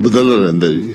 ਬਦਲਦਾ ਰਹਿੰਦਾ ਜੀ।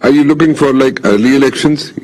Are you looking for like early elections,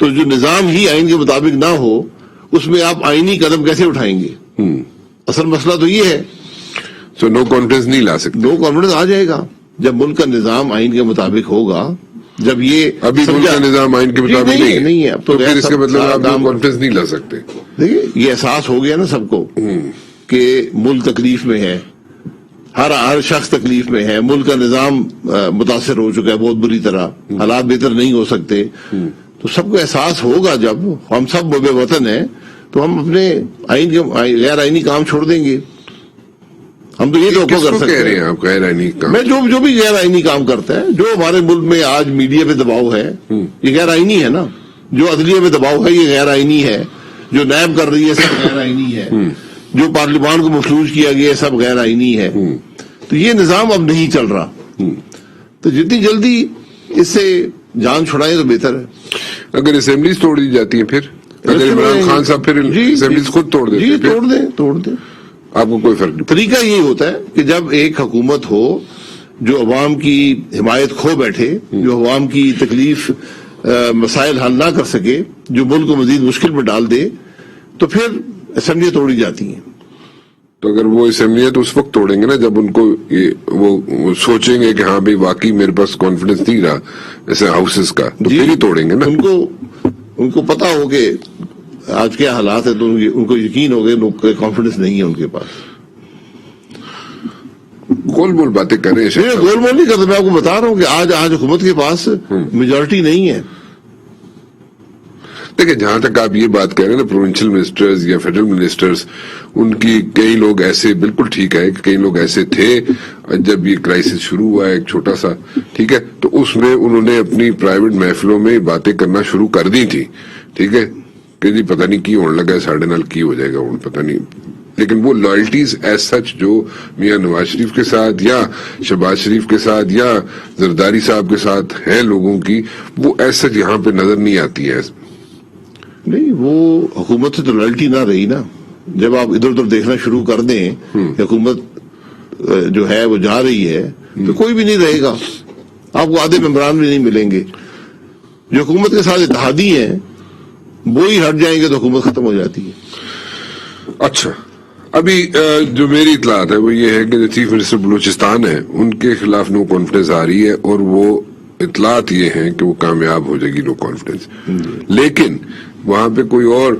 تو جو نظام ہی آئین کے مطابق نہ ہو اس میں آپ آئینی قدم کیسے اٹھائیں گے؟ اصل مسئلہ تو یہ ہے. تو نو کانفیڈنس نہیں لا سکتے. نو کانفیڈنس آ جائے گا جب ملک کا نظام آئین کے مطابق ہوگا. جب یہ ابھی ملک کا نظام آئین کے مطابق نہیں ہے اب تو پھر اس کا مطلب آپ نو کانفیڈنس نہیں لا سکتے. دیکھیے یہ احساس ہو گیا نا سب کو کہ ملک تکلیف میں ہے, ہر شخص تکلیف میں ہے, ملک کا نظام متاثر ہو چکا ہے بہت بری طرح, حالات بہتر نہیں ہو سکتے. تو سب کو احساس ہوگا جب ہم سب بے وطن ہیں تو ہم اپنے آئین کے غیر آئینی کام چھوڑ دیں گے. ہم تو یہ توقع کر سکتے کہہ رہے ہیں آپ غیر آئینی کام؟ میں جو بھی غیر آئینی کام کرتا ہے, جو ہمارے ملک میں آج میڈیا پہ دباؤ ہے یہ غیر آئینی ہے نا, جو عدلیہ پہ دباؤ ہے یہ غیر آئینی ہے, جو نیب کر رہی ہے سب غیر آئینی ہے, جو پارلیمان کو مفلوج کیا گیا ہے سب غیر آئینی ہے. تو یہ نظام اب نہیں چل رہا. تو جتنی جلدی اس سے جان چھڑائے تو بہتر ہے. اگر اسمبلیز توڑ دی جاتی ہیں پھر اگر عمران خان صاحب پھر اسمبلیز خود توڑ دیتے جی توڑ دیں آپ کو کوئی فرق نہیں. طریقہ یہی ہوتا ہے کہ جب ایک حکومت ہو جو عوام کی حمایت کھو بیٹھے, جو عوام کی تکلیف مسائل حل نہ کر سکے, جو ملک کو مزید مشکل میں ڈال دے, تو پھر اسمبلیاں توڑی جاتی ہیں. تو اگر وہ اسمبلیاں تو اس وقت توڑیں گے نا جب ان کو وہ سوچیں گے کہ ہاں بھائی واقعی میرے پاس کانفیڈنس نہیں رہا ایسے ہاؤسز کا, تو پھر ہی توڑیں گے نا. ان کو پتا ہو کہ آج کیا حالات ہے, تو ان کو یقین ہو گئے کانفیڈنس نہیں ہے ان کے پاس. گول مول باتیں کر رہے ہیں. گول مول نہیں کرتا, میں آپ کو بتا رہا ہوں کہ آج حکومت کے پاس میجورٹی نہیں ہے. دیکھیں جہاں تک آپ یہ بات کہہ رہے ہیں نا پروونشل منسٹرز یا فیڈرل منسٹرز, ان کی کئی لوگ ایسے بالکل ٹھیک ہے کہ کئی لوگ ایسے تھے جب یہ کرائسس شروع ہوا ایک چھوٹا سا, ٹھیک ہے, تو اس میں انہوں نے اپنی پرائیویٹ محفلوں میں باتیں کرنا شروع کر دی تھی, ٹھیک ہے, کہ جی پتہ نہیں کی ہونے لگا ہے, ساڑھے نال کی ہو جائے گا پتہ نہیں. لیکن وہ لائلٹیز ایز سچ جو میاں نواز شریف کے ساتھ یا شہباز شریف کے ساتھ یا زرداری صاحب کے ساتھ ہیں لوگوں کی, وہ ایز سچ یہاں پہ نظر نہیں آتی ہے. نہیں, وہ حکومت سے تو لائلٹی نہ رہی نا. جب آپ ادھر ادھر دیکھنا شروع کر دیں کہ حکومت جو ہے وہ جا رہی ہے تو کوئی بھی نہیں رہے گا, آپ کو آدھے ممبران بھی نہیں ملیں گے. جو حکومت کے ساتھ اتحادی ہیں وہی ہٹ جائیں گے تو حکومت ختم ہو جاتی ہے. اچھا, ابھی جو میری اطلاعات ہے وہ یہ ہے کہ جو چیف منسٹر بلوچستان ہے ان کے خلاف نو کانفیڈنس آ رہی ہے, اور وہ اطلاعات یہ ہیں کہ وہ کامیاب ہو جائے گی نو کانفیڈنس. لیکن وہاں پہ کوئی اور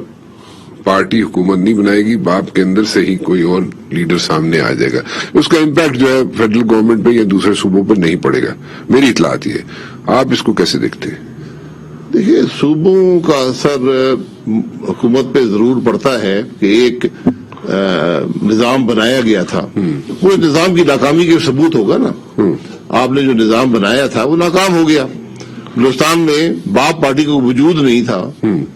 پارٹی حکومت نہیں بنائے گی, باپ کے اندر سے ہی کوئی اور لیڈر سامنے آ جائے گا. اس کا امپیکٹ جو ہے فیڈرل گورنمنٹ پہ یا دوسرے صوبوں پر نہیں پڑے گا, میری اطلاعات یہ ہے. آپ اس کو کیسے دیکھتے ہیں؟ دیکھیے, صوبوں کا اثر حکومت پہ ضرور پڑتا ہے کہ ایک نظام بنایا گیا تھا, وہ نظام کی ناکامی کے ثبوت ہوگا نا. آپ نے جو نظام بنایا تھا وہ ناکام ہو گیا. بلوچستان میں باپ پارٹی کا وجود نہیں تھا,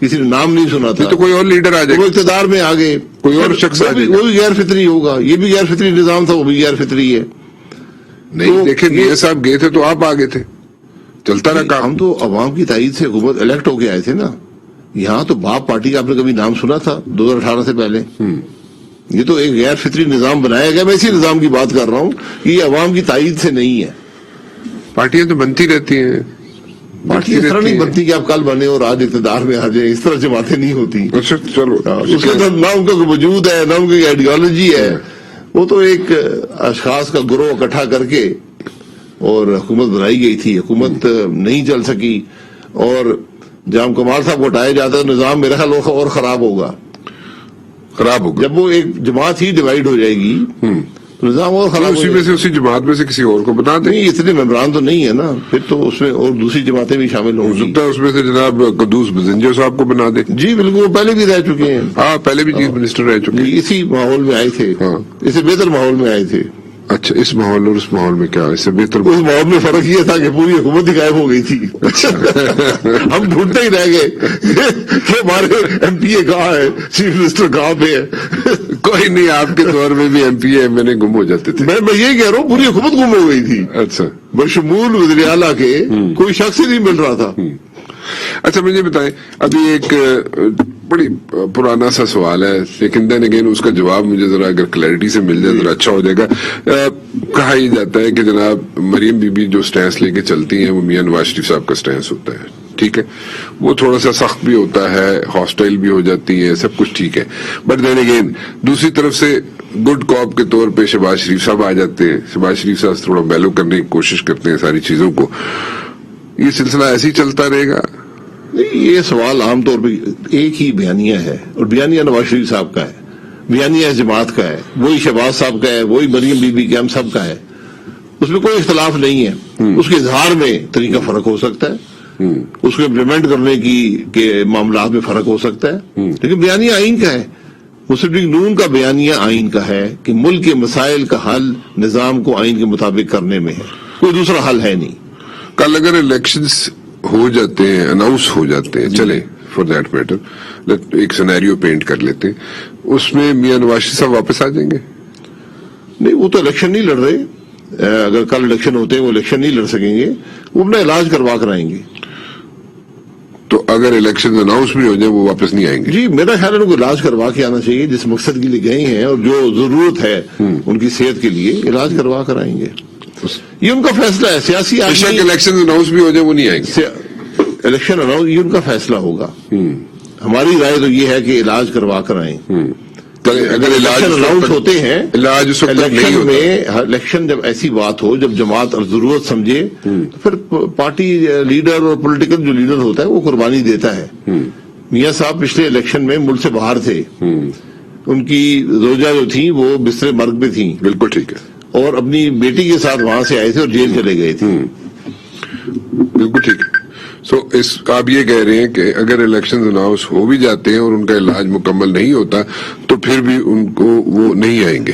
کسی نے نام نہیں سنا تھا, تو کوئی اور لیڈر آ جائے, وہ اقتدار میں آ گئے, کوئی اور شخص آ جائے, وہ بھی غیر فطری ہوگا. یہ بھی غیر فطری نظام تھا, وہ بھی غیر فطری ہے. نہیں دیکھیں میاں صاحب گئے تھے تو آپ آگے تھے, چلتا رہا کام. ہم تو عوام کی تائید سے حکومت الیکٹ ہو کے آئے تھے نا. یہاں تو باپ پارٹی کا آپ نے کبھی نام سنا تھا 2018 سے پہلے؟ یہ تو ایک غیر فطری نظام بنایا گیا. میں اسی نظام کی بات کر رہا ہوں کہ یہ عوام کی تائید سے نہیں ہے. پارٹیاں تو بنتی رہتی ہیں, پارٹی اس طرح نہیں بنتی کہ آپ کل بنے اور آج اقتدار میں آ جائیں, اس طرح جماعتیں نہیں ہوتی. اچھا چلو, اس کے اندر نہ ان کا کوئی وجود ہے نہ ان کی آئیڈیالوجی ہے. وہ تو ایک اشخاص کا گروہ اکٹھا کر کے اور حکومت بنائی گئی تھی. حکومت نہیں چل سکی, اور جب کمال صاحب کو ہٹایا جاتا ہے نظام میرا خیال اور خراب ہوگا. جب وہ ایک جماعت ہی ڈیوائیڈ ہو جائے گی تو نظام اور خراب. اسی جماعت میں سے کسی اور کو بتا دیں. نہیں, اتنے ممبران تو نہیں ہے نا, پھر تو اس میں اور دوسری جماعتیں بھی شامل ہوں گی. اس میں سے جناب قدوس بزنجر صاحب کو بنا دیں. جی بالکل, وہ پہلے بھی رہ چکے ہیں. ہاں, پہلے بھی چیف منسٹر رہ چکے ہیں. اسی ماحول میں آئے تھے, اسے بہتر ماحول میں آئے تھے. اچھا, اس ماحول اور اس ماحول میں کیا, اس سے بہتر اس ماحول میں فرق یہ تھا کہ پوری حکومت ہی غائب ہو گئی تھی. ہم ڈھونڈتے ہی رہ گئے کہ ہمارے ایم پی اے کہاں ہے, چیف منسٹر کہاں پہ ہے. کوئی نہیں, آپ کے دور میں بھی ایم پی اے میں نے گم ہو جاتے تھے. میں یہی کہہ رہا ہوں, پوری حکومت گم ہو گئی تھی. اچھا, بشمول وزیر اعلیٰ کے کوئی شخص ہی نہیں مل رہا تھا. اچھا مجھے بتائیں, ابھی ایک بڑی پرانا سا سوال ہے لیکن دین اگین اس کا جواب مجھے ذرا اگر کلیئرٹی سے مل جائے ذرا اچھا ہو جائے گا. کہا یہ جاتا ہے کہ جناب مریم بی بی جو سٹینس لے کے چلتی ہیں وہ میاں نواز شریف صاحب کا سٹینس ہوتا ہے. ٹھیک ہے, وہ تھوڑا سا سخت بھی ہوتا ہے, ہاسٹائل بھی ہو جاتی ہے, سب کچھ ٹھیک ہے, بٹ دین اگین دوسری طرف سے گڈ کاپ کے طور پہ شہباز شریف صاحب آ جاتے ہیں. شہباز شریف صاحب تھوڑا بیلو کرنے کی کوشش کرتے ہیں ساری چیزوں کو. یہ سلسلہ ایسے ہی چلتا رہے گا؟ نہیں, یہ سوال عام طور پہ ایک ہی بیانیہ ہے, اور بیانیہ نواز شریف صاحب کا ہے, بیانیہ جماعت کا ہے, وہی شہباز صاحب کا ہے, وہی مریم بی بی کے ہم سب کا ہے. اس میں کوئی اختلاف نہیں ہے. اس کے اظہار میں طریقہ فرق ہو سکتا ہے, اس کو امپلیمنٹ کرنے کے معاملات میں فرق ہو سکتا ہے, لیکن بیانیہ آئین کا ہے. مسلم لیگ نون کا بیانیہ آئین کا ہے کہ ملک کے مسائل کا حل نظام کو آئین کے مطابق کرنے میں ہے, کوئی دوسرا حل ہے نہیں. کل اگر الیکشنز ہو جاتے ہیں, اناؤنس ہو جاتے ہیں, چلے فار دیٹ میٹر ایک سینیریو پینٹ کر لیتے ہیں, اس میں میاں نواز شریف صاحب واپس آ جائیں گے؟ نہیں, وہ تو الیکشن نہیں لڑ رہے. اگر کل الیکشن ہوتے ہیں وہ الیکشن نہیں لڑ سکیں گے, وہ اپنا علاج کروا کر آئیں گے. تو اگر الیکشن اناؤنس بھی ہو جائے وہ واپس نہیں آئیں گے؟ جی, میرا خیال ہے ان کو علاج کروا کے آنا چاہیے. جس مقصد کے لیے گئے ہیں اور جو ضرورت ہے ان کی صحت کے لیے, علاج کروا کر آئیں گے. یہ ان کا فیصلہ ہے. سیاسی آدمی الیکشن اناؤنس بھی ہو جائے وہ نہیں آئیں گے. الیکشن اناؤنس یہ ان کا فیصلہ ہوگا. ہماری رائے تو یہ ہے کہ علاج کروا کر آئیں. اگر الیکشن اناؤنس ہوتے ہیں, علاج اس وقت نہیں الیکشن ہوتا. میں الیکشن جب ایسی بات ہو, جب جماعت اور ضرورت سمجھے, تو پھر پارٹی لیڈر اور پولیٹیکل جو لیڈر ہوتا ہے وہ قربانی دیتا ہے. میاں صاحب پچھلے الیکشن میں ملک سے باہر تھے, ان کی زوجہ جو تھیں وہ بستر مرگ پہ تھیں, بالکل ٹھیک ہے, اور اپنی بیٹی کے ساتھ وہاں سے آئے تھے اور جیل چلے گئے تھے. بالکل ٹھیک ہے. سو آپ یہ کہہ رہے ہیں کہ اگر الیکشن اناؤنس ہو بھی جاتے ہیں اور ان کا علاج مکمل نہیں ہوتا تو پھر بھی ان کو وہ نہیں آئیں گے؟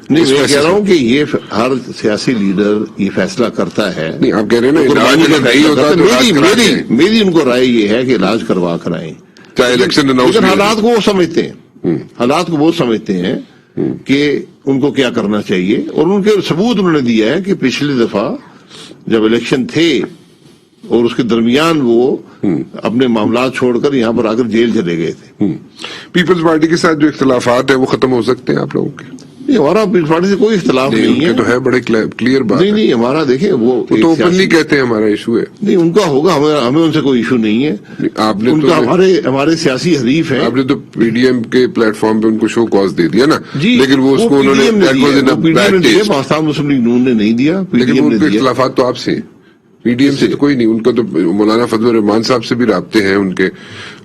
نہیں, میں کہہ رہا ہوں کہ یہ ہر سیاسی لیڈر یہ فیصلہ کرتا ہے. نہیں, آپ کہہ رہے ہیں نا علاج اگر نہیں ہوتا تو علاج کرا کے آئیں. میری ان کو رائے یہ ہے کہ علاج کروا کر آئیں, چاہے الیکشن اناؤنس. لیکن حالات کو وہ سمجھتے ہیں, حالات کو وہ سمجھتے ہیں کہ ان کو کیا کرنا چاہیے, اور ان کے ثبوت انہوں نے دیا ہے کہ پچھلی دفعہ جب الیکشن تھے اور اس کے درمیان وہ اپنے معاملات چھوڑ کر یہاں پر آ کر جیل چلے گئے تھے. پیپلز پارٹی کے ساتھ جو اختلافات ہیں وہ ختم ہو سکتے ہیں آپ لوگوں کے؟ نہیں, ہمارا پیپلز پارٹی سے کوئی اختلاف نہیں ہے. تو ہے بڑے کلیئر بات. نہیں, ہمارا دیکھیں وہ تو اوپنلی کہتے ہیں ہمارا ایشو ہے. نہیں, ان کا ہوگا, ہمیں ان سے کوئی ایشو نہیں ہے. آپ نے ان کا ہمارے سیاسی حریف ہیں. آپ نے تو پی ڈی ایم کے پلیٹ فارم پہ ان کو شو کاز دے دیا نا, جی, لیکن وہ اس کو انہوں نے پاکستان مسلم لیگ نون نے نہیں دیا, پی ڈی ایم نے دیا. اختلافات تو آپ سے ہیں, پی ڈی ایم سے تو کوئی نہیں. ان کا تو مولانا فضل الرحمان صاحب سے بھی رابطے ہیں ان کے,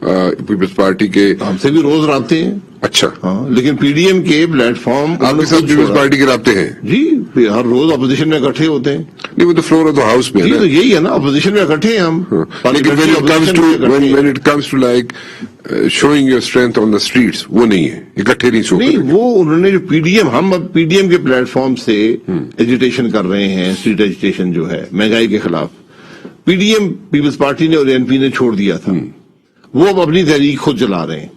پیپلز پارٹی کے. ہم سے بھی روز رابطے ہیں. اچھا, ہاں, لیکن پی ڈی ایم کے پلیٹ فارم آپ کے ساتھ پیپلز پارٹی کے رابطے ہیں؟ جی, ہر روز اپوزیشن میں اکٹھے ہوتے ہیں. نہیں, وہ تو فلور آف دا ہاؤس میں ہے. تو یہی ہے نا, اپوزیشن میں اکٹھے ہیں ہم. لیکن when it comes to like showing your strength on the streets, وہ نہیں ہے, اکٹھے نہیں شو. نہیں, وہ انہوں نے جو پی ڈی ایم, ہم اب پی ڈی ایم کے پلیٹ فارم سے ایجیٹیشن کر رہے ہیں, اسٹریٹ ایجیٹیشن جو ہے مہنگائی کے خلاف. P D M Peoples Party نے اور این پی نے چھوڑ دیا تھا, وہ اب اپنی تحریک خود چلا رہے ہیں.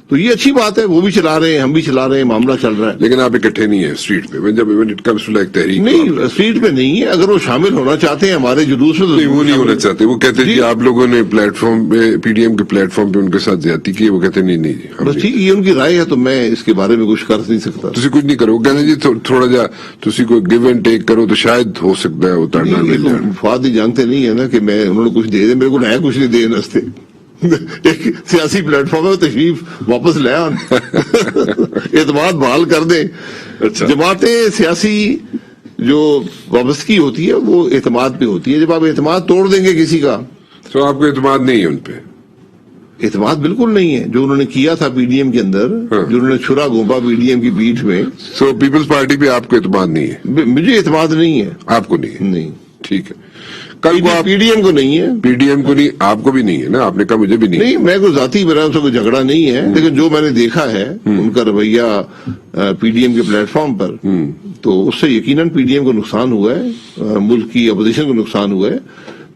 تو یہ اچھی بات ہے, وہ بھی چلا رہے ہیں, ہم بھی چلا رہے ہیں, معاملہ چل رہا ہے. لیکن آپ اکٹھے نہیں ہیں اسٹریٹ پہ جب when it comes to like تحریک؟ نہیں, اسٹریٹ پہ نہیں ہے. اگر وہ شامل ہونا چاہتے ہیں ہمارے جلوس میں, نہیں, وہ نہیں ہونا چاہتے. وہ کہتے ہیں کہ آپ لوگوں نے پلیٹ فارم پہ, پی ڈی ایم کے پلیٹ فارم پہ ان کے ساتھ زیادتی کی. وہ کہتے ہیں نہیں جی, بس ٹھیک, یہ ان کی رائے ہے, تو میں اس کے بارے میں کچھ کر نہیں سکتا. تسی کچھ نہیں کرو. وہ کہتے ہیں جی تھوڑا جا تسی کوئی گیو اینڈ ٹیک کرو تو شاید ہو سکتا ہے اترنا مل جائے. فواد جانتے نہیں ہے نا کہ میں, انہوں نے کچھ دے دے, میرے کو نیا کچھ نہیں دے نستے. ایک سیاسی پلیٹ فارم ہے, تشریف واپس لے آن, اعتماد بحال کر دیں. جماعتیں سیاسی جو وابستگی ہوتی ہے وہ اعتماد پہ ہوتی ہے. جب آپ اعتماد توڑ دیں گے کسی کا, تو آپ کو اعتماد نہیں ہے ان پہ؟ اعتماد بالکل نہیں ہے. جو انہوں نے کیا تھا پی ڈی ایم کے اندر, جو انہوں نے چھرا گھونپا پی ڈی ایم کی پیٹھ میں, سو پیپلز پارٹی پہ آپ کو اعتماد نہیں ہے؟ مجھے اعتماد نہیں ہے. آپ کو نہیں ہے؟ نہیں, ٹھیک ہے. کل کو آپ پی ڈی ایم کو نہیں ہے, پی ڈی ایم کو نہیں, آپ کو بھی نہیں ہے نا, آپ نے کہا مجھے بھی نہیں. میں کوئی ذاتی میرا ان سے کوئی جھگڑا نہیں ہے, لیکن جو میں نے دیکھا ہے ان کا رویہ پی ڈی ایم کے پلیٹ فارم پر, تو اس سے یقیناً پی ڈی ایم کو نقصان ہوا ہے, ملک کی اپوزیشن کو نقصان ہوا ہے.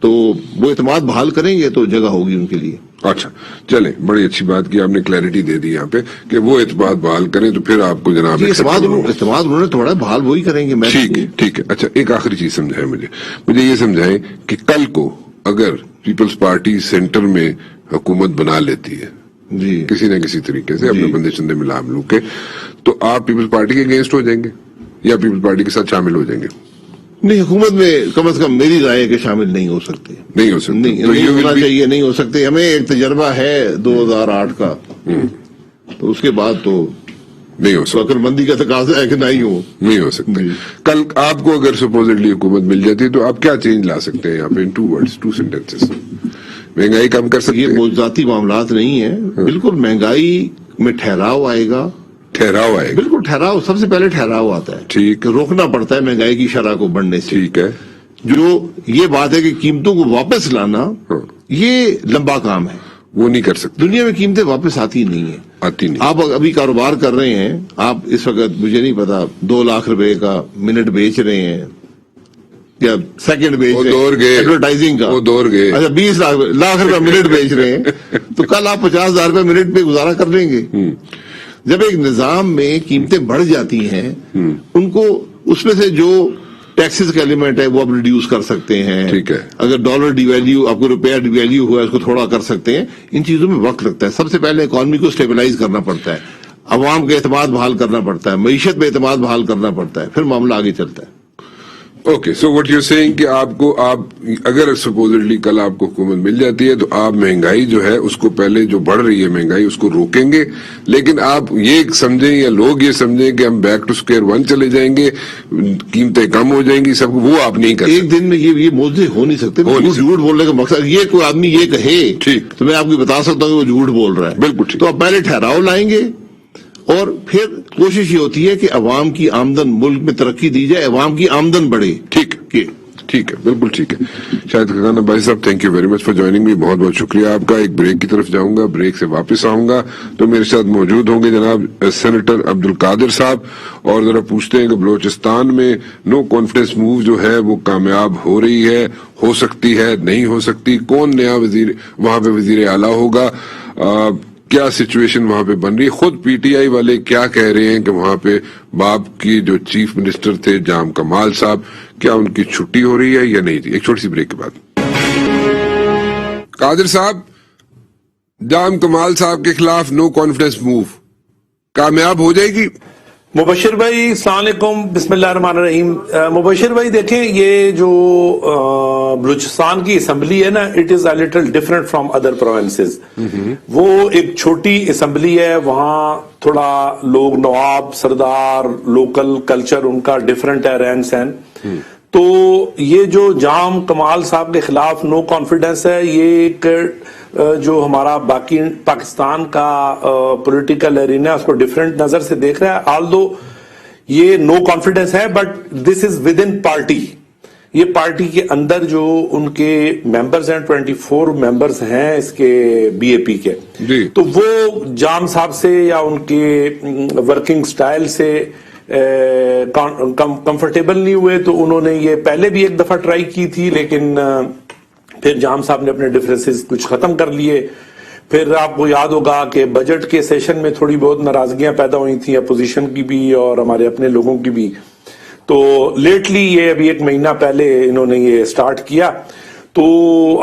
تو وہ اعتماد بحال کریں گے تو جگہ ہوگی ان کے لیے. اچھا, چلیں, بڑی اچھی بات کی آپ نے, کلیئرٹی دے دی یہاں پہ کہ وہ اعتماد بحال کریں تو پھر آپ کو جناب اعتماد انہوں نے تھوڑا بحال وہی کریں گے. ٹھیک ہے. اچھا, ایک آخری چیز سمجھائیں مجھے یہ سمجھائیں کہ کل کو اگر پیپلز پارٹی سینٹر میں حکومت بنا لیتی ہے جی کسی نہ کسی طریقے سے, اپنے بندے چندے ملا ملو کے, تو آپ پیپلز پارٹی کے اگینسٹ ہو جائیں گے یا پیپلز پارٹی کے ساتھ شامل ہو جائیں گے؟ نہیں حکومت میں کم از کم میری رائے ہے کہ شامل نہیں ہو سکتے. نہیں ہو سکتے. نہیں ہونا چاہیے, نہیں ہو سکتے. ہمیں ایک تجربہ ہے 2008 کا, تو اس کے بعد تو نہیں ہو سکتا. عقل مندی کا تقاضا ہے کہ نہیں ہو سکتے. کل آپ کو اگر سپوزٹلی حکومت مل جاتی تو آپ کیا چینج لا سکتے ہیں یہاں پہ؟ 2 words 2 sentences. مہنگائی کم کر سکتے یہ موضوعاتی معاملات نہیں ہیں. بالکل مہنگائی میں ٹھہراؤ آئے گا. ٹھہراؤ آئے گا. بالکل ٹھہراؤ, سب سے پہلے ٹھہراؤ آتا ہے. ٹھیک. کہ روکنا پڑتا ہے مہنگائی کی شرح کو بڑھنے سے. ٹھیک ہے. جو یہ بات ہے کہ قیمتوں کو واپس لانا, یہ لمبا کام ہے, وہ نہیں کر سکتے. دنیا میں قیمتیں واپس آتی نہیں ہیں. آتی نہیں. آپ ابھی کاروبار کر رہے ہیں, آپ اس وقت مجھے نہیں پتا 2 لاکھ روپے کا منٹ بیچ رہے ہیں یا سیکنڈ بیچ رہے ہیں ایڈورٹائزنگ کا. وہ دور گئے. اچھا 20 لاکھ روپے منٹ بیچ رہے ہیں, تو کل آپ 50,000 روپے منٹ پہ گزارا کر لیں گے. جب ایک نظام میں قیمتیں بڑھ جاتی ہیں, ان کو اس میں سے جو ٹیکسز کا ایلیمنٹ ہے وہ آپ ریڈیوس کر سکتے ہیں. ٹھیک ہے. اگر ڈالر ڈی ویلیو, آپ کو روپیہ ڈی ویلیو ہوا ہے, اس کو تھوڑا کر سکتے ہیں. ان چیزوں میں وقت لگتا ہے. سب سے پہلے اکانومی کو اسٹیبلائز کرنا پڑتا ہے, عوام کا اعتماد بحال کرنا پڑتا ہے, معیشت میں اعتماد بحال کرنا پڑتا ہے, پھر معاملہ آگے چلتا ہے. Okay, so what you seeing کہ آپ اگر سپوزٹلی کل آپ کو حکومت مل جاتی ہے تو آپ مہنگائی جو ہے اس کو پہلے جو بڑھ رہی ہے مہنگائی اس کو روکیں گے, لیکن آپ یہ سمجھیں یا لوگ یہ سمجھیں کہ ہم بیک ٹو اسکوائر 1 چلے جائیں گے, قیمتیں کم ہو جائیں گی, سب وہ آپ نہیں کر ایک دن میں یہ موضوع ہو نہیں سکتے. جھوٹ بولنے کا مقصد یہ کوئی آدمی یہ کہے ٹھیک تو میں آپ کو بتا سکتا ہوں کہ وہ جھوٹ بول رہا ہے. بالکل ٹھیک. تو آپ پہلے ٹھہراؤ لائیں گے, اور پھر کوشش یہ ہوتی ہے کہ عوام کی آمدن, ملک میں ترقی دی جائے, عوام کی آمدن بڑھے. ٹھیک ہے, بالکل ٹھیک ہے. شاہد خاقان عباسی صاحب, thank you very much for joining me. بہت بہت شکریہ آپ کا. ایک بریک کی طرف جاؤں گا, بریک سے واپس آؤں گا تو میرے ساتھ موجود ہوں گے جناب سینیٹر عبد القادر صاحب, اور ذرا پوچھتے ہیں کہ بلوچستان میں نو کانفیڈنس موو جو ہے وہ کامیاب ہو رہی ہے, ہو سکتی ہے, نہیں ہو سکتی, کون نیا وزیر وہاں پہ وزیر اعلیٰ ہوگا, کیا سچویشن وہاں پہ بن رہی ہے, خود پی ٹی آئی والے کیا کہہ رہے ہیں کہ وہاں پہ باپ کی جو چیف منسٹر تھے جام کمال صاحب, کیا ان کی چھٹی ہو رہی ہے یا نہیں تھی. ایک چھوٹی سی بریک کے بعد. قادر صاحب, جام کمال صاحب کے خلاف نو کانفیڈنس موو کامیاب ہو جائے گی؟ مبشر بھائی السلام علیکم, بسم اللہ الرحمن الرحیم. مبشر بھائی دیکھیں, یہ جو بلوچستان کی اسمبلی ہے نا, it is a little different from other provinces. وہ ایک چھوٹی اسمبلی ہے, وہاں تھوڑا لوگ نواب سردار لوکل کلچر ان کا ڈفرنٹ ہے, رہن سہن. تو یہ جو جام کمال صاحب کے خلاف نو کانفیڈنس ہے, یہ ایک جو ہمارا باقی پاکستان کا پولیٹیکل ارینا اس کو ڈیفرنٹ نظر سے دیکھ رہا ہے. آلدو یہ نو کانفیڈنس ہے, but this is with in party. یہ پارٹی کے اندر جو ان کے ممبرز ہیں, 24 ممبرز ہیں اس کے بی اے پی کے, تو وہ جام صاحب سے یا ان کے ورکنگ سٹائل سے کمفرٹیبل نہیں ہوئے. تو انہوں نے یہ پہلے بھی ایک دفعہ ٹرائی کی تھی, لیکن پھر جام صاحب نے اپنے ڈفرینسز کچھ ختم کر لیے. پھر آپ کو یاد ہوگا کہ بجٹ کے سیشن میں تھوڑی بہت ناراضگیاں پیدا ہوئی تھیں, اپوزیشن کی بھی اور ہمارے اپنے لوگوں کی بھی. تو لیٹلی یہ ابھی 1 مہینہ پہلے انہوں نے یہ سٹارٹ کیا. تو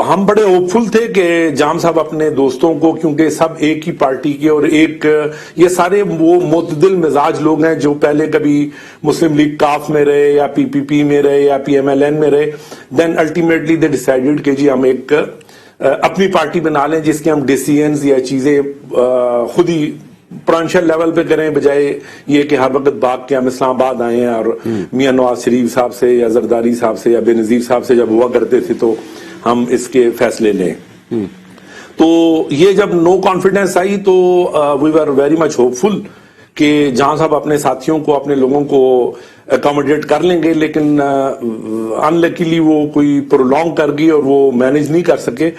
ہم بڑے ہوپ فل تھے کہ جام صاحب اپنے دوستوں کو, کیونکہ سب ایک ہی پارٹی کے اور ایک یہ سارے وہ معتدل مزاج لوگ ہیں جو پہلے کبھی مسلم لیگ کاف میں رہے یا پی پی پی میں رہے یا پی ایم ایل این میں رہے. دین الٹیمیٹلی دے ڈیسائیڈڈ کہ جی ہم ایک اپنی پارٹی بنا لیں جس کے ہم ڈیسیژنز یا چیزیں خود ہی پرانشل لیول پہ کریں, بجائے یہ کہ ہر وقت بھاگ کے ہم اسلام آباد آئے ہیں اور میاں نواز شریف صاحب سے یا زرداری صاحب سے یا بے نظیر صاحب سے جب ہوا کرتے تھے تو ہم اس کے فیصلے لیں. تو یہ جب نو کانفیڈنس آئی تو وی ور ویری مچ ہوپ فل کہ جہاں صاحب اپنے ساتھیوں کو, اپنے لوگوں کو اکاموڈیٹ کر لیں گے, لیکن انلکیلی وہ کوئی پرولونگ کر گئی اور وہ مینج نہیں کر سکے.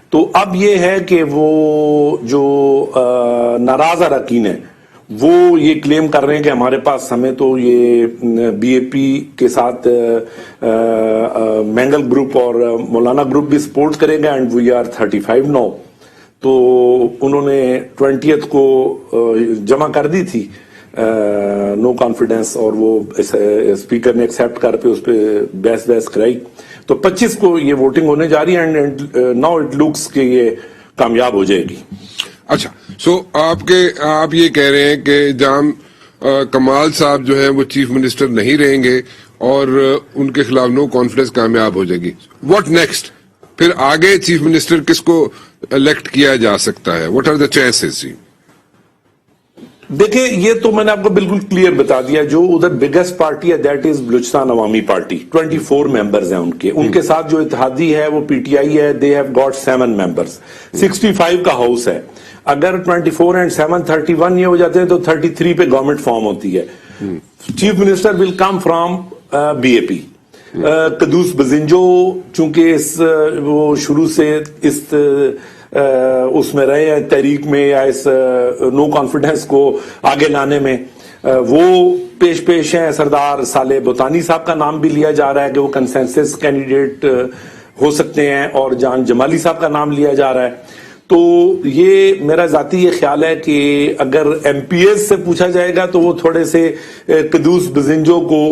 تو اب یہ ہے کہ وہ جو ناراض اراکین ہیں وہ یہ کلیم کر رہے ہیں کہ ہمارے پاس ہمیں تو یہ بی اے پی کے ساتھ مینگل گروپ اور مولانا گروپ بھی سپورٹ کرے گا, اینڈ وی آر 35 نو. تو انہوں نے 20th کو جمع کر دی تھی نو کانفیڈنس, اور وہ اسپیکر نے ایکسیپٹ کر پہ اس پہ بحث کرائی. تو 25 کو یہ ووٹنگ ہونے جا رہی ہے, اینڈ ناؤ اٹ لکس کہ یہ کامیاب ہو جائے گی. اچھا, سو آپ یہ کہہ رہے ہیں کہ جام کمال صاحب جو ہیں وہ چیف منسٹر نہیں رہیں گے, اور ان کے خلاف نو کانفیڈنس کامیاب ہو جائے گی. What next? پھر آگے چیف منسٹر کس کو الیکٹ کیا جا سکتا ہے؟ What are the chances? دیکھیں یہ تو میں نے آپ کو بالکل کلیئر بتا دیا. جو ادھر بگیسٹ پارٹی ہے دیٹ از بلوچستان عوامی پارٹی. 24 ممبرز ہیں ان کے ساتھ جو اتحادی ہے وہ پی ٹی آئی ہے. They have got 7 members. 65 کا ہاؤس ہے. اگر 24 اینڈ 7 31 یہ ہو جاتے ہیں تو 33 پہ گورنمنٹ فارم ہوتی ہے. Chief minister will come from B A P. Quddus Bizenjo چونکہ وہ شروع سے اس میں رہے ہیں تحریک میں یا اس نو کانفیڈنس کو آگے لانے میں، وہ پیش ہیں. سردار صالح بوتانی صاحب کا نام بھی لیا جا رہا ہے کہ وہ کنسنسس کینڈیڈیٹ ہو سکتے ہیں، اور جان جمالی صاحب کا نام لیا جا رہا ہے. تو یہ میرا ذاتی یہ خیال ہے کہ اگر ایم پی ایز سے پوچھا جائے گا تو وہ تھوڑے سے قدوس بزنجو کو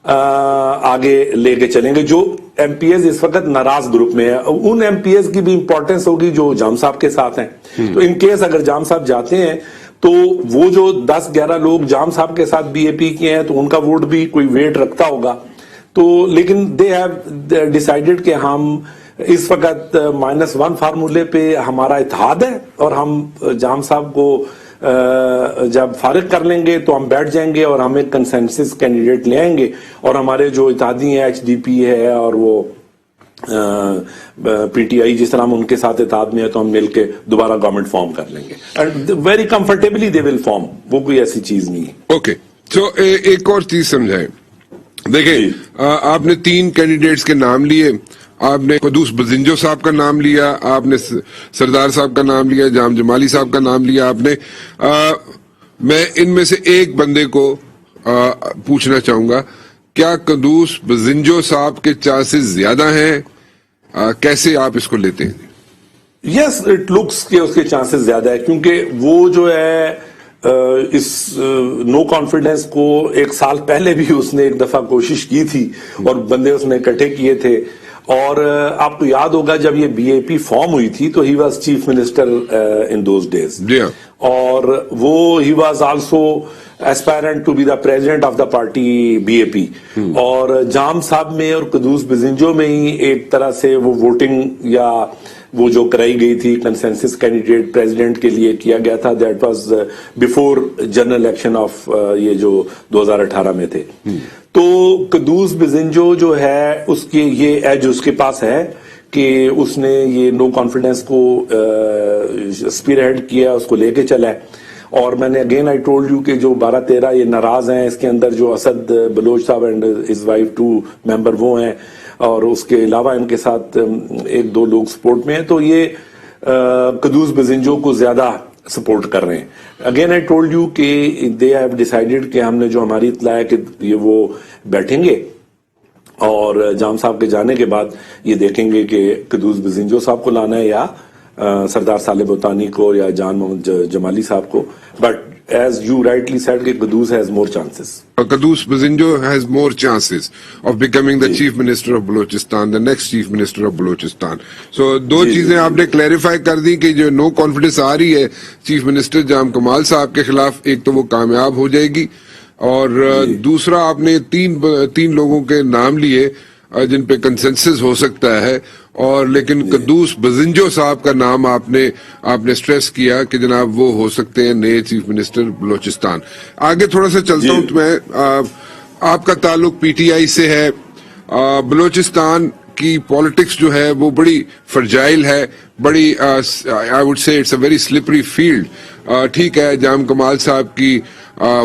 آگے لے کے چلیں گے. جو ایم پی ایز اس وقت ناراض گروپ میں ہے، ان ایم پی ایز کی بھی امپورٹنس ہوگی جو جام صاحب کے ساتھ ہیں. تو ان کیس اگر جام صاحب جاتے ہیں تو وہ جو 10-11 لوگ جام صاحب کے ساتھ بی اے پی کے ہیں تو ان کا ووٹ بھی کوئی ویٹ رکھتا ہوگا. تو لیکن دے ہیو ڈیسائیڈڈ کہ ہم اس وقت -1 فارمولے پہ ہمارا اتحاد ہے، اور ہم جام صاحب کو جب فارغ کر لیں گے تو ہم بیٹھ جائیں گے اور ہم ایک کنسنسس کینڈیڈیٹ لے آئیں گے، اور ہمارے جو اتحادی ہیں ایچ ڈی پی ہے اور وہ پی ٹی آئی جس طرح ہم ان کے ساتھ اتحاد میں ہے تو ہم مل کے دوبارہ گورنمنٹ فارم کر لیں گے. And very comfortably they will form. وہ کوئی ایسی چیز نہیں ہے. اوکے سو ایک اور چیز سمجھائیں. دیکھیں آپ نے 3 کینڈیڈیٹس کے نام لیے. آپ نے قدوس بزنجو صاحب کا نام لیا، آپ نے سردار صاحب کا نام لیا، جام جمالی صاحب کا نام لیا آپ نے. میں ان میں سے ایک بندے کو پوچھنا چاہوں گا، کیا قدوس بزنجو صاحب کے چانسز زیادہ ہیں؟ کیسے آپ اس کو لیتے ہیں؟ یس اٹ لکس کہ اس کے چانسز زیادہ ہے، کیونکہ وہ جو ہے اس نو کانفیڈنس کو 1 سال پہلے بھی اس نے ایک دفعہ کوشش کی تھی اور بندے اس نے اکٹھے کیے تھے. اور آپ کو یاد ہوگا جب یہ بی اے پی فارم ہوئی تھی تو ہی was chief minister in those days, اور وہ ہی was also aspirant to be the president of the party B A P. اور جام صاحب میں اور قدوس بزنجو میں ہی ایک طرح سے وہ ووٹنگ یا وہ جو کرائی گئی تھی کنسنسس کینڈیڈیٹ پریزیڈنٹ کے لیے کیا گیا تھا. That was before general election of یہ جو 2018 میں تھے. تو قدوس بزنجو جو ہے اس کے یہ ایج اس کے پاس ہے کہ اس نے یہ نو کانفیڈنس کو اسپیر ہیڈ کیا، اس کو لے کے چلا ہے. اور میں نے اگین آئی ٹولڈ یو کہ جو 12-13 یہ ناراض ہیں، اس کے اندر جو اسد بلوچ صاحب اینڈ ہز وائف 2 ممبر وہ ہیں، اور اس کے علاوہ ان کے ساتھ 1-2 لوگ سپورٹ میں ہیں. تو یہ قدوس بزنجو کو زیادہ سپورٹ کر رہے ہیں. اگین آئی ٹولڈ یو کہ دے ہیو ڈیسائیڈڈ کہ ہم نے جو ہماری اطلاع ہے کہ یہ وہ بیٹھیں گے اور جام صاحب کے جانے کے بعد یہ دیکھیں گے کہ قدوس بزنجو صاحب کو لانا ہے یا سردار صالح بوتانی کو یا جان محمد جمالی صاحب کو. But as you rightly said کہ قدوس has more chances. Qudus Bazinjo has more chances of becoming the chief minister of Balochistan, the next chief minister of Balochistan. So دو چیزیں آپ نے کلیریفائی کر دی کہ جو نو کانفیڈنس آ رہی ہے چیف منسٹر جام کمال صاحب کے خلاف، ایک تو وہ کامیاب ہو جائے گی، اور دوسرا آپ نے 3 لوگوں کے نام لیے جن پہ کنسنسس ہو سکتا ہے، اور لیکن قدوس بزنجو صاحب کا نام آپ نے سٹریس کیا کہ جناب وہ ہو سکتے ہیں نئے چیف منسٹر بلوچستان. آگے تھوڑا سا چلتا ہوں. تو میں آپ کا تعلق پی ٹی آئی سے ہے. بلوچستان کی پالیٹکس جو ہے وہ بڑی فرجائل ہے، بڑی I would say it's a very slippery field. ٹھیک ہے، جام کمال صاحب کی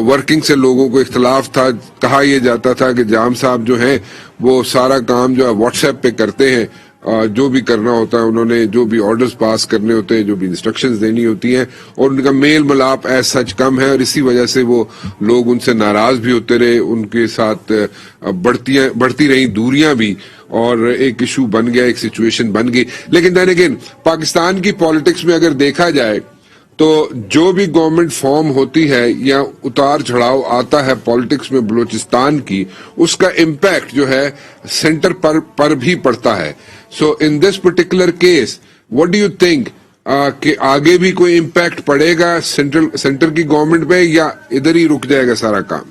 ورکنگ سے لوگوں کو اختلاف تھا. کہا یہ جاتا تھا کہ جام صاحب جو ہیں وہ سارا کام جو ہے واٹس ایپ پہ کرتے ہیں، جو بھی کرنا ہوتا ہے انہوں نے، جو بھی آرڈرز پاس کرنے ہوتے ہیں، جو بھی انسٹرکشنز دینی ہوتی ہیں، اور ان کا میل ملاپ ایز سچ کم ہے، اور اسی وجہ سے وہ لوگ ان سے ناراض بھی ہوتے رہے، ان کے ساتھ بڑھتی رہی دوریاں بھی، اور ایک ایشو بن گیا، ایک سچویشن بن گئی. لیکن دین اگین پاکستان کی پالیٹکس میں اگر دیکھا جائے تو جو بھی گورنمنٹ فارم ہوتی ہے یا اتار چڑھاؤ آتا ہے پالیٹکس میں بلوچستان کی، اس کا امپیکٹ جو ہے سینٹر پر بھی پڑتا ہے. So in this particular case what do you think کہ آگے بھی کوئی امپیکٹ پڑے گا سینٹر کی گورنمنٹ پہ، یا ادھر ہی رک جائے گا سارا کام؟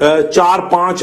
4-5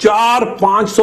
400-500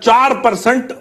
4%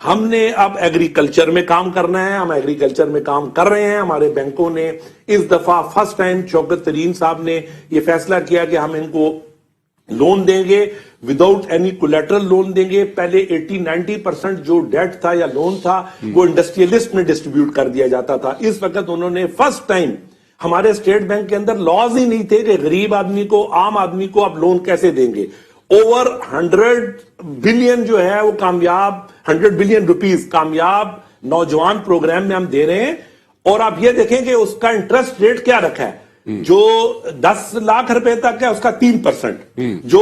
ہم نے اب ایگریکلچر میں کام کرنا ہے, ہم ایگریکلچر میں کام کر رہے ہیں. ہمارے بینکوں نے اس دفعہ فرسٹ ٹائم شوکت ترین صاحب نے یہ فیصلہ کیا کہ ہم ان کو لون دیں گے, وداؤٹ اینی کولیٹرل لون دیں گے. پہلے 80-90% جو ڈیٹ تھا یا لون تھا وہ انڈسٹریلسٹ میں ڈسٹریبیوٹ کر دیا جاتا تھا. اس وقت انہوں نے فرسٹ ٹائم, ہمارے اسٹیٹ بینک کے اندر لاز ہی نہیں تھے کہ غریب آدمی کو, عام آدمی کو آپ لون کیسے دیں گے. اوور 100 بلین جو ہے وہ کامیاب, 100 بلین روپیز کامیاب نوجوان پروگرام میں ہم دے رہے ہیں. اور آپ یہ دیکھیں کہ اس کا انٹرسٹ ریٹ کیا رکھا ہے, جو 10 لاکھ روپے تک ہے اس کا 3%, جو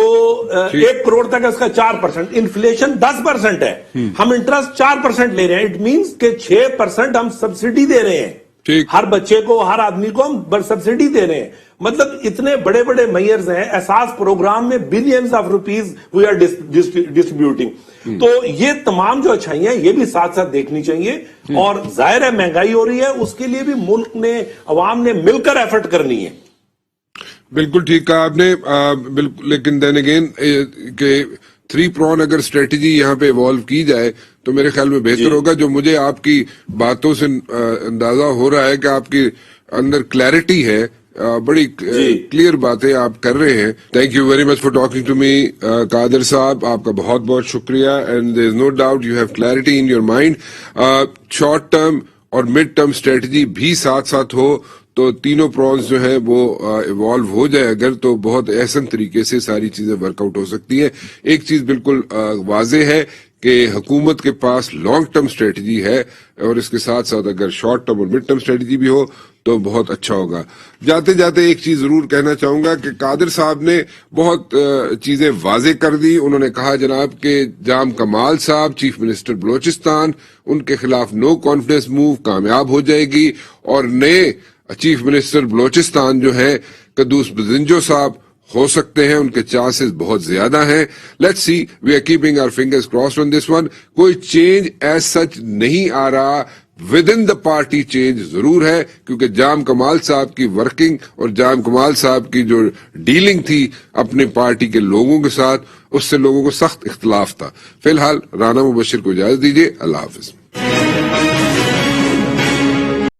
1 کروڑ تک ہے اس کا 4%, انفلیشن 10% ہے, ہم انٹرسٹ 4% لے رہے ہیں. اٹ مینس کہ 6% ہم سبسڈی دے رہے ہیں, ہر بچے کو, ہر آدمی کو ہم سبسڈی دے رہے ہیں. مطلب اتنے بڑے بڑے میئرز ہیں. احساس پروگرام میں billions of rupees we are distributing. تو یہ تمام جو اچھائیاں ہیں یہ بھی ساتھ ساتھ دیکھنی چاہیے. اور ظاہر ہے مہنگائی ہو رہی ہے, اس کے لیے بھی ملک نے, عوام نے مل کر ایفرٹ کرنی ہے. بالکل ٹھیک کہا آپ نے. بالکل, لیکن دین اگین کہ 3 پرون اگر اسٹریٹجی یہاں پہ ایوالو کی جائے تو میرے خیال میں بہتر ہوگا. جو مجھے آپ کی باتوں سے اندازہ ہو رہا ہے کہ آپ کی اندر کلیئرٹی ہے, بڑی کلیئر باتیں آپ کر رہے ہیں. Thank you very much for talking to me Qadir صاحب, آپ کا بہت بہت شکریہ. And there is no doubt you have clarity in your mind. Short term اور مڈ ٹرم اسٹریٹجی بھی ساتھ ساتھ ہو تو تینوں پرونز جو ہیں وہ ایوالو ہو جائے اگر, تو بہت احسن طریقے سے ساری چیزیں ورک آؤٹ ہو سکتی ہیں. ایک چیز بالکل واضح ہے کہ حکومت کے پاس لانگ ٹرم اسٹریٹجی ہے, اور اس کے ساتھ ساتھ اگر شارٹ ٹرم اور مڈ ٹرم اسٹریٹجی بھی ہو تو بہت اچھا ہوگا. جاتے جاتے ایک چیز ضرور کہنا چاہوں گا کہ قادر صاحب نے بہت چیزیں واضح کر دی. انہوں نے کہا جناب کہ جام کمال صاحب چیف منسٹر بلوچستان, ان کے خلاف نو کانفیڈنس موو کامیاب ہو جائے گی, اور نئے چیف منسٹر بلوچستان جو ہے قدوس بزنجو صاحب ہو سکتے ہیں, ان کے چانسز بہت زیادہ ہیں. Let's see, we are keeping our fingers crossed on this one. کوئی چینج ایز سچ نہیں آ رہا, within the party change ضرور ہے, کیونکہ جام کمال صاحب کی ورکنگ اور جام کمال صاحب کی جو ڈیلنگ تھی اپنے پارٹی کے لوگوں کے ساتھ, اس سے لوگوں کو سخت اختلاف تھا. فی الحال رانا مبشر کو اجازت دیجیے. اللہ حافظ.